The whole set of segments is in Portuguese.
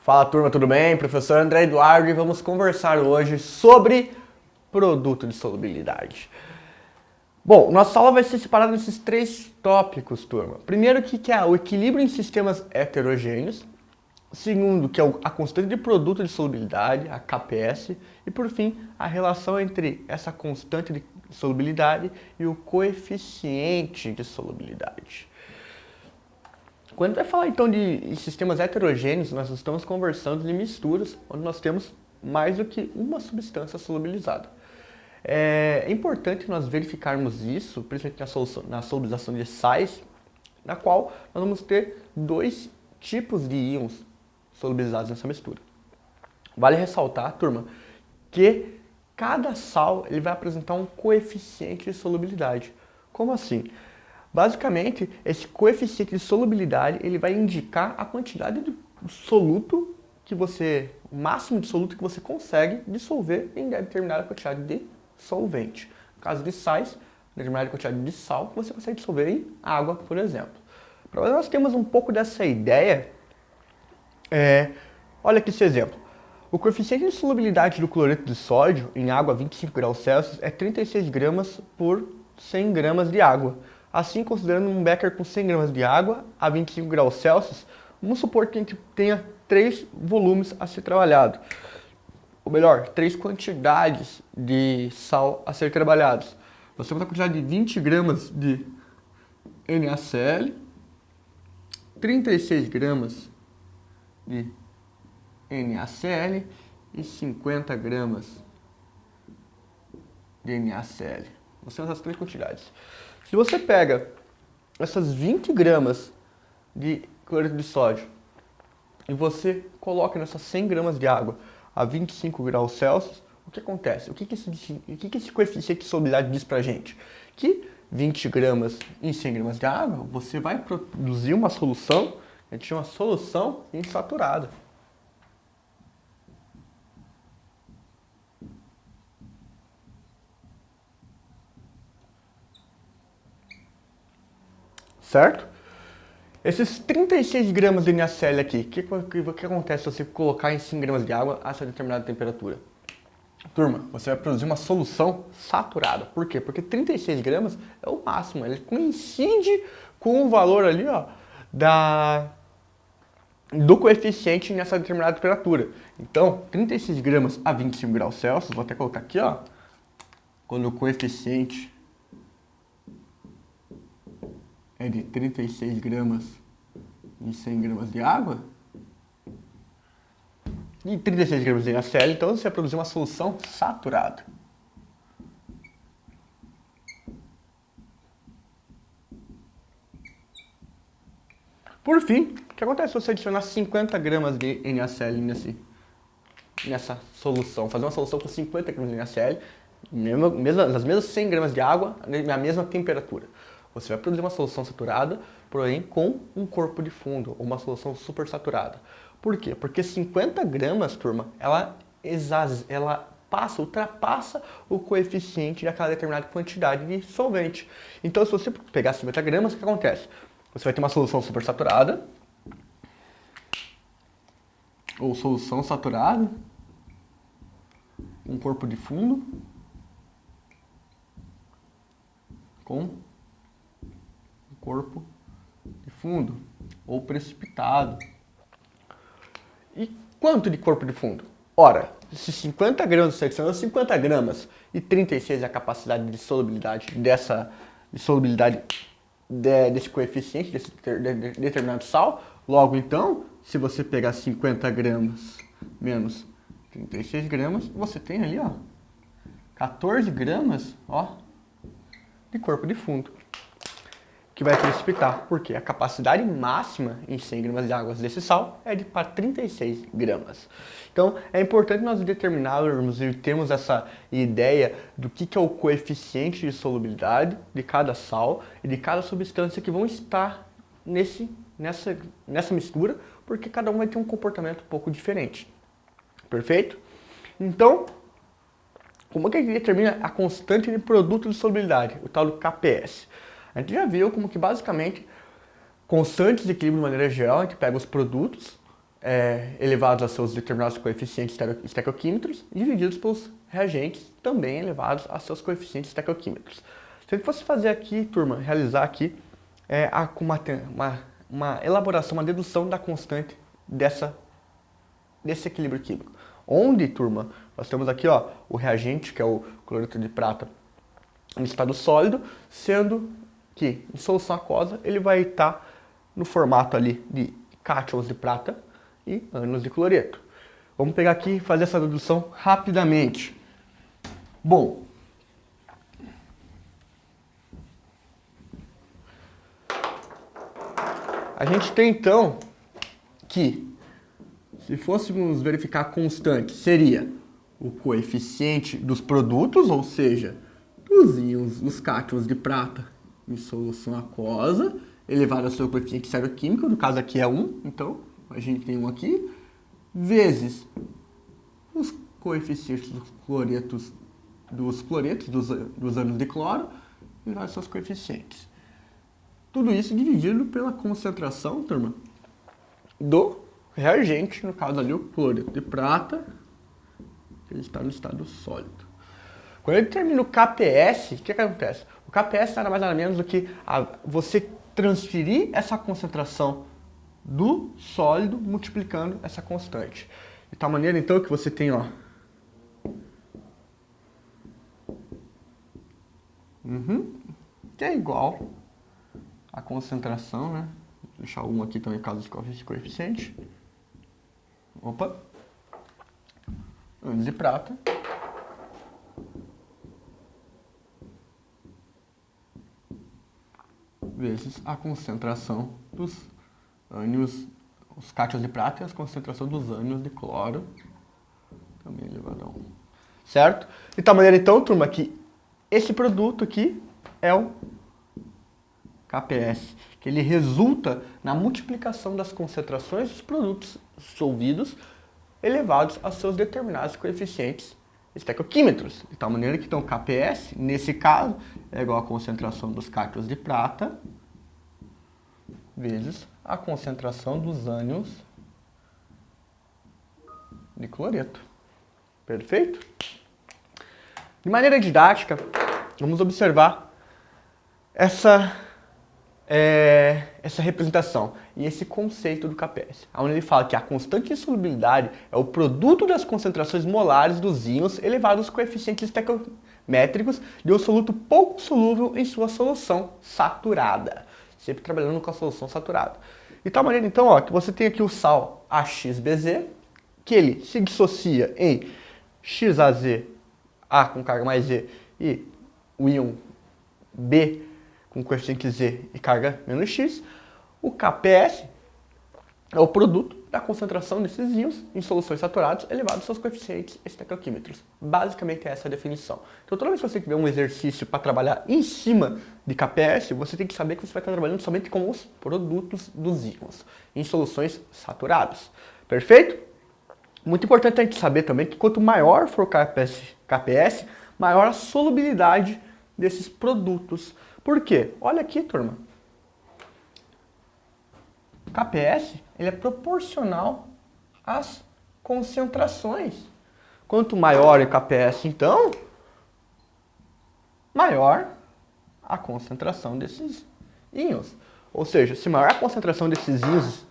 Fala turma, tudo bem? Professor André Eduardo e vamos conversar hoje sobre produto de solubilidade. Bom, nossa aula vai ser separada nesses três tópicos, turma. Primeiro, que é o equilíbrio em sistemas heterogêneos. Segundo, que é a constante de produto de solubilidade, a KPS. E por fim, a relação entre essa constante de solubilidade e o coeficiente de solubilidade. Quando vai falar então de sistemas heterogêneos, nós estamos conversando de misturas, onde nós temos mais do que uma substância solubilizada. É importante nós verificarmos isso, principalmente na solubilização de sais, na qual nós vamos ter dois tipos de íons solubilizados nessa mistura. Vale ressaltar, turma, que cada sal ele vai apresentar um coeficiente de solubilidade. Como assim? Basicamente, esse coeficiente de solubilidade ele vai indicar a quantidade de soluto que você, o máximo de soluto que você consegue dissolver em determinada quantidade de solvente. No caso de sais, determinada quantidade de sal que você consegue dissolver em água, por exemplo. Para nós termos um pouco dessa ideia, olha aqui esse exemplo. O coeficiente de solubilidade do cloreto de sódio em água a 25 graus Celsius é 36 gramas por 100 gramas de água. Assim, considerando um becker com 100 gramas de água a 25 graus Celsius, vamos supor que a gente tenha 3 volumes a ser trabalhado. Ou melhor, 3 quantidades de sal a ser trabalhados. Nós temos a quantidade de 20 gramas de NaCl, 36 gramas de NaCl e 50 gramas de NaCl. Nós temos as 3 quantidades. Se você pega essas 20 gramas de cloreto de sódio e você coloca nessas 100 gramas de água a 25 graus Celsius, o que acontece? O que esse coeficiente de solubilidade diz pra gente? Que 20 gramas em 100 gramas de água, você vai produzir uma solução, a gente chama solução insaturada. Certo? Esses 36 gramas de NaCl aqui, o que acontece se você colocar em 5 gramas de água a essa determinada temperatura? Turma, você vai produzir uma solução saturada. Por quê? Porque 36 gramas é o máximo, ele coincide com o valor ali, ó, do coeficiente nessa determinada temperatura. Então, 36 gramas a 25 graus Celsius, vou até colocar aqui, ó, quando o coeficiente é de 36 gramas em 100 gramas de água e 36 gramas de NaCl, então você vai produzir uma solução saturada. Por fim, o que acontece se você adicionar 50 gramas de NaCl nessa solução? Fazer uma solução com 50 gramas de NaCl, nas mesmas 100 gramas de água, na mesma temperatura. Você vai produzir uma solução saturada, porém com um corpo de fundo, ou uma solução supersaturada. Por quê? Porque 50 gramas, turma, ela ultrapassa o coeficiente daquela determinada quantidade de solvente. Então, se você pegar 50 gramas, o que acontece? Você vai ter uma solução supersaturada, ou solução saturada, um corpo de fundo, com corpo de fundo ou precipitado. E quanto de corpo de fundo? Ora, se 50 gramas de secção é 50 gramas e 36 é a capacidade de solubilidade desse coeficiente, desse determinado sal, logo então, se você pegar 50 gramas menos 36 gramas, você tem ali, ó, 14 gramas, ó, de corpo de fundo, que vai precipitar, porque a capacidade máxima em 100 gramas de água desse sal é de para 36 gramas. Então, é importante nós determinarmos e termos essa ideia do que é o coeficiente de solubilidade de cada sal e de cada substância que vão estar nessa mistura, porque cada um vai ter um comportamento um pouco diferente. Perfeito? Então, como é que a gente determina a constante de produto de solubilidade, o tal do KPS? A gente já viu como que basicamente constantes de equilíbrio de maneira geral, a gente pega os produtos, elevados a seus determinados coeficientes estequioquímetros, divididos pelos reagentes também elevados a seus coeficientes estequioquímetros. Se a gente fosse fazer aqui, turma, realizar aqui uma elaboração, uma dedução da constante desse equilíbrio químico. Onde, turma, nós temos aqui ó, o reagente, que é o cloreto de prata, em estado sólido, sendo que em solução aquosa ele vai estar no formato ali de cátions de prata e ânions de cloreto. Vamos pegar aqui e fazer essa dedução rapidamente. Bom, a gente tem então que, se fôssemos verificar a constante, seria o coeficiente dos produtos, ou seja, dos íons, dos cátions de prata em solução aquosa, elevado ao seu coeficiente estequioquímico, no caso aqui é 1, então a gente tem 1 aqui, vezes os coeficientes dos cloretos, dos ânions de cloro, elevado aos seus coeficientes. Tudo isso dividido pela concentração, turma, do reagente, no caso ali o cloreto de prata, ele está no estado sólido. Quando ele termina o KPS, o que acontece? O KPS nada mais nada menos do que você transferir essa concentração do sólido multiplicando essa constante. De tal maneira então que você tem, ó, que é igual a concentração, né? Vou deixar 1 aqui também, caso de coeficiente. Opa! Ânions de prata. Vezes a concentração dos ânions, os cátions de prata e a concentração dos ânions de cloro. Também elevado a 1. Certo? De tal maneira então, turma, que esse produto aqui é o KPS, que ele resulta na multiplicação das concentrações dos produtos dissolvidos elevados a seus determinados coeficientes estequioquímetros. De tal maneira que então KPS, nesse caso, é igual à concentração dos cátions de prata vezes a concentração dos ânions de cloreto. Perfeito? De maneira didática, vamos observar essa representação e esse conceito do KPS, onde ele fala que a constante de solubilidade é o produto das concentrações molares dos íons elevados aos coeficientes estequiométricos de um soluto pouco solúvel em sua solução saturada. Sempre trabalhando com a solução saturada. De tal maneira, então, ó, que você tem aqui o sal AXBZ, que ele se dissocia em XAZ, A com carga mais Z, e o íon B com coeficiente Z e carga menos X. O KPS é o produto da concentração desses íons em soluções saturadas elevados aos seus coeficientes estequioquímetros. Basicamente é essa a definição. Então toda vez que você tiver um exercício para trabalhar em cima de KPS, você tem que saber que você vai estar trabalhando somente com os produtos dos íons em soluções saturadas. Perfeito? Muito importante a gente saber também que quanto maior for o KPS, maior a solubilidade desses produtos. Por quê? Olha aqui, turma. O KPS ele é proporcional às concentrações. Quanto maior o KPS, então, maior a concentração desses íons. Ou seja, se maior a concentração desses íons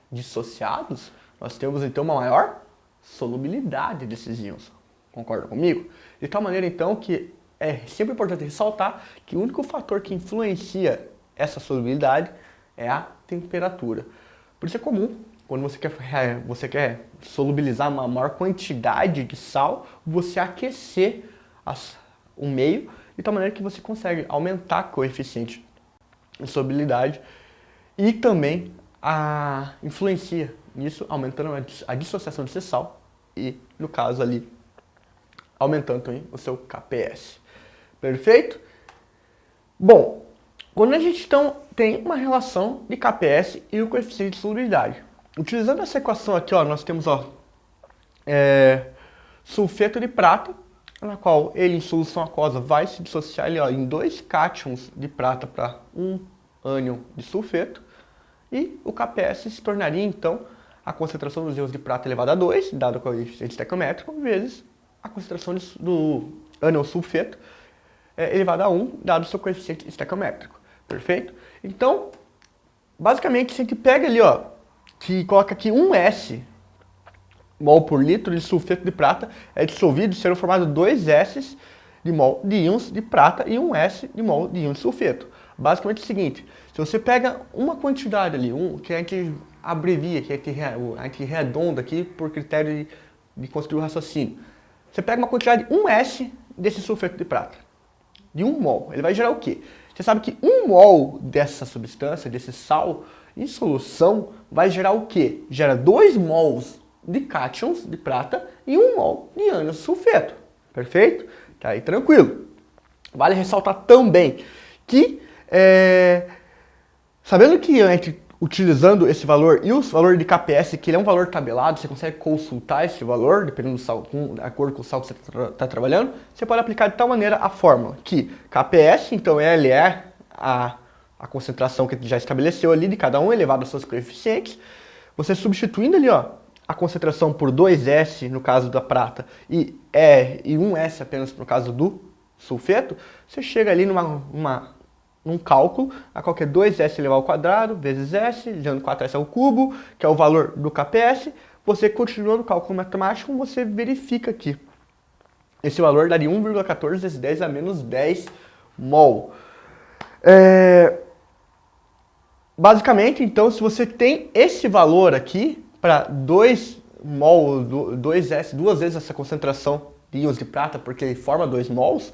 dissociados, nós temos então uma maior solubilidade desses íons. Concorda comigo? De tal maneira, então, que é sempre importante ressaltar que o único fator que influencia essa solubilidade é a temperatura. Por isso é comum, quando você quer solubilizar uma maior quantidade de sal, você aquecer o meio, de tal maneira que você consegue aumentar o coeficiente de solubilidade e também influencia nisso, aumentando a dissociação desse sal e, no caso ali, aumentando também o seu KPS. Perfeito? Bom, quando a gente então tem uma relação de KPS e o coeficiente de solubilidade. Utilizando essa equação aqui, ó, nós temos sulfeto de prata, na qual ele em solução aquosa vai se dissociar ali, ó, em 2 cátions de prata para 1 ânion de sulfeto. E o KPS se tornaria então a concentração dos íons de prata elevado a 2, dado o coeficiente estequiométrico, vezes a concentração do ânion sulfeto elevado a 1, dado o seu coeficiente estequiométrico. Perfeito? Então, basicamente, se a gente pega ali, ó, que coloca aqui 1S mol por litro de sulfeto de prata, é dissolvido e serão formados 2 S de mol de íons de prata e 1 S de mol de íons de sulfeto. Basicamente é o seguinte, se você pega uma quantidade ali, que a gente abrevia, que a gente arredonda aqui por critério de construir o raciocínio, você pega uma quantidade 1S desse sulfeto de prata, de 1 mol, ele vai gerar o quê? Você sabe que 1 mol dessa substância, desse sal, em solução, vai gerar o quê? Gera 2 mols de cátions de prata e 1 mol de ânion de sulfeto. Perfeito? Tá aí tranquilo. Vale ressaltar também que, sabendo que a gente, utilizando esse valor e o valor de KPS, que ele é um valor tabelado, você consegue consultar esse valor, dependendo do sal, de acordo com o sal que você está trabalhando, você pode aplicar de tal maneira a fórmula que KPS, então ele é a concentração que a gente já estabeleceu ali de cada um, elevado aos seus coeficientes, você substituindo ali, ó, a concentração por 2S no caso da prata e 1S apenas no caso do sulfeto, você chega ali num cálculo, a qual que é 2S elevado ao quadrado vezes S, dando 4S ao cubo, que é o valor do KPS. Você continuando o cálculo matemático, você verifica aqui. Esse valor daria 1,14 vezes 10 a menos 10 mol. Basicamente, então, se você tem esse valor aqui, para 2 mol, 2S, duas vezes essa concentração de íons de prata, porque ele forma 2 mols,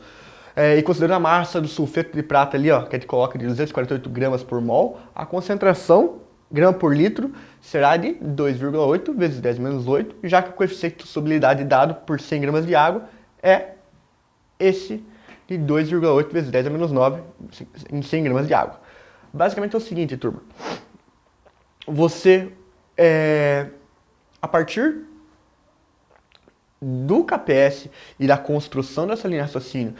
e considerando a massa do sulfeto de prata ali, ó, que a gente coloca de 248 gramas por mol, a concentração, grama por litro, será de 2,8 vezes 10 menos 8, já que o coeficiente de solubilidade dado por 100 gramas de água é esse de 2,8 vezes 10 a menos 9 em 100 gramas de água. Basicamente é o seguinte, turma. Você, a partir do KPS e da construção dessa linha de raciocínio,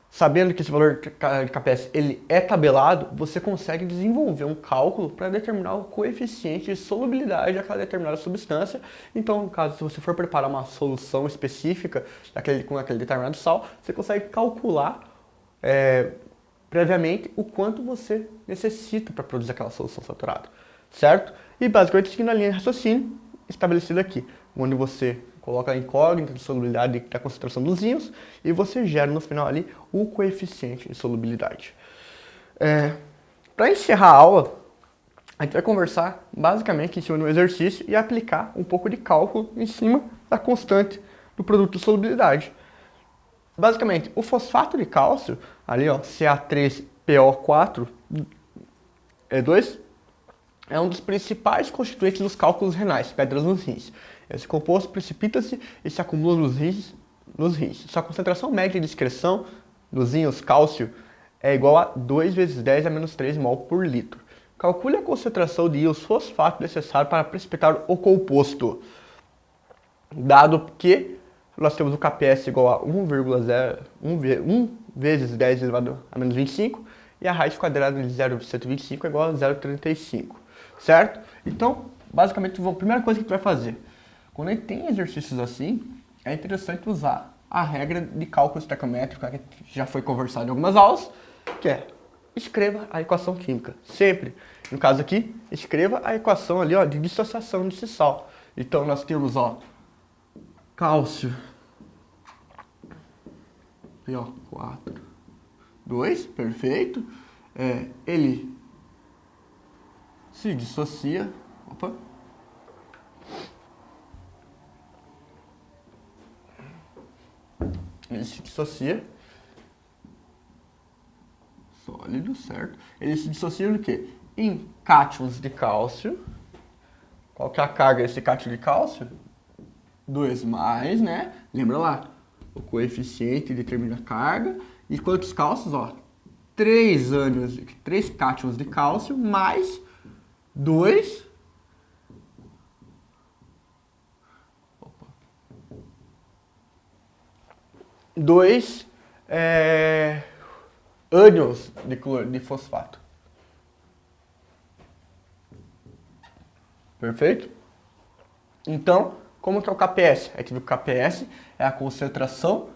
sabendo que esse valor de KPS ele é tabelado, você consegue desenvolver um cálculo para determinar o coeficiente de solubilidade daquela determinada substância. Então, no caso, se você for preparar uma solução específica com aquele determinado sal, você consegue calcular previamente o quanto você necessita para produzir aquela solução saturada, certo? E basicamente seguindo a linha de raciocínio estabelecida aqui, onde você coloca a incógnita de solubilidade da concentração dos íons e você gera no final ali o coeficiente de solubilidade. Para encerrar a aula, a gente vai conversar basicamente em cima do exercício e aplicar um pouco de cálculo em cima da constante do produto de solubilidade. Basicamente, o fosfato de cálcio, ali ó, Ca3PO4, 2, é um dos principais constituintes dos cálculos renais, pedras nos rins. Esse composto precipita-se e se acumula nos rins. Sua concentração média de excreção dos íons cálcio é igual a 2 vezes 10 a menos 3 mol por litro. Calcule a concentração de íons fosfato necessário para precipitar o composto. Dado que nós temos o KPS igual a 1 vezes 10 elevado a menos 25 e a raiz quadrada de 0,125 é igual a 0,35, certo? Então, basicamente, a primeira coisa que a gente vai fazer, quando a gente tem exercícios assim, é interessante usar a regra de cálculo estequiométrico, que já foi conversado em algumas aulas, que é escreva a equação química. Sempre, no caso aqui, escreva a equação ali, ó, de dissociação desse sal. Então, nós temos, ó, cálcio PO4, 2, perfeito. Ele se dissocia. Opa. Ele se dissocia. Sólido, certo? Ele se dissocia do quê? Em cátions de cálcio. Qual que é a carga desse cátion de cálcio? 2 mais, né? Lembra lá? O coeficiente determina a carga. E quantos cálcios? Ó, 3 cátions de cálcio mais 2 ânions de fosfato. Perfeito? Então, como que é o KPS? A gente viu que o KPS é a concentração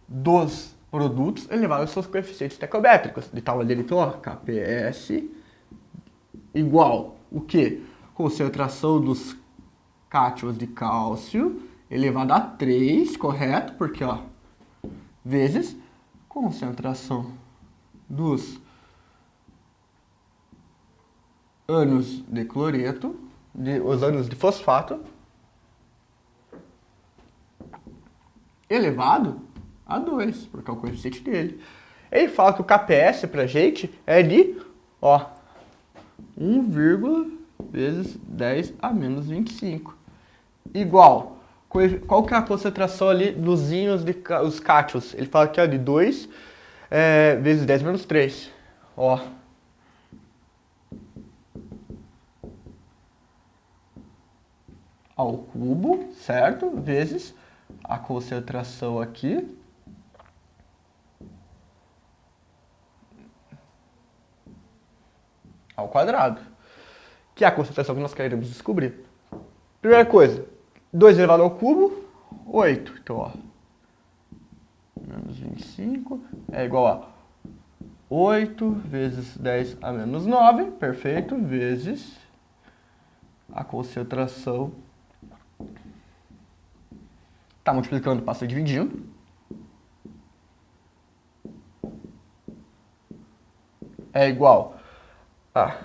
dos produtos elevado aos seus coeficientes estequiométricos. De tal maneira, então, ó, KPS igual o quê? Concentração dos cátions de cálcio elevado a 3, correto? Porque, ó, vezes concentração dos ânions de cloreto, os ânions de fosfato, elevado a 2, porque é o coeficiente dele. Ele fala que o KPS pra gente é de, ó, 1, vezes 10 a menos 25. Igual, qual que é a concentração ali dos íons de os cátions? Ele fala que é de 2 vezes 10 menos 3. Ó. Ao cubo, certo? Vezes a concentração aqui. Ao quadrado. Que é a concentração que nós queremos descobrir. Primeira coisa, 2 elevado ao cubo, 8. Então, ó, menos 25 é igual a 8 vezes 10 a menos 9, perfeito, vezes a concentração. Tá multiplicando, passa dividindo. É igual a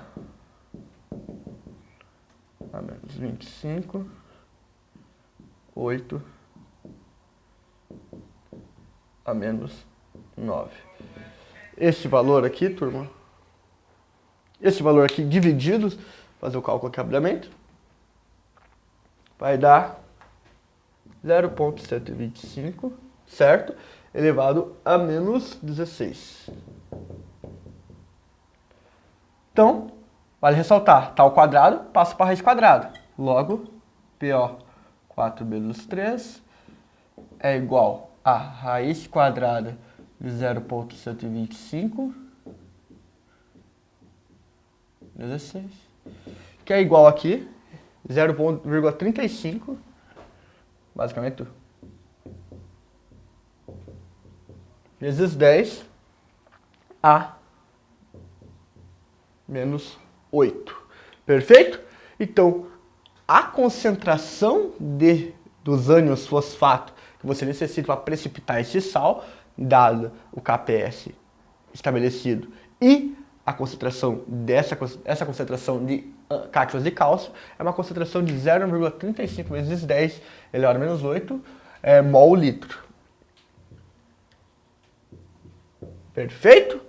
menos 25, 8 a menos 9. Esse valor aqui, turma, esse valor aqui dividido, fazer o cálculo aqui rapidamente, vai dar 0,125, certo? Elevado a menos 16. Então, vale ressaltar, tá ao quadrado, passa para a raiz quadrada. Logo, PO 4 menos 3 é igual a raiz quadrada de 0,125, 16, que é igual aqui, 0,35, basicamente, vezes 10 a menos 8. Perfeito? Então, a concentração dos ânions fosfato que você necessita para precipitar esse sal, dado o KPS estabelecido, e a concentração essa concentração de cátions de cálcio é uma concentração de 0,35 vezes 10 elevado a menos 8 mol litro. Perfeito?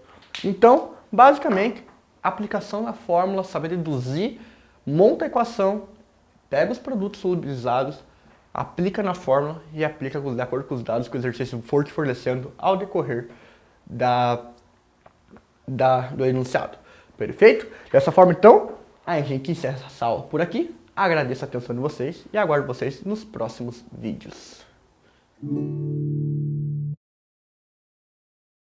Então, basicamente, aplicação da fórmula, saber deduzir, monta a equação, pega os produtos solubilizados, aplica na fórmula e aplica de acordo com os dados que o exercício for te fornecendo ao decorrer do enunciado. Perfeito? Dessa forma, então, a gente encerra essa aula por aqui. Agradeço a atenção de vocês e aguardo vocês nos próximos vídeos.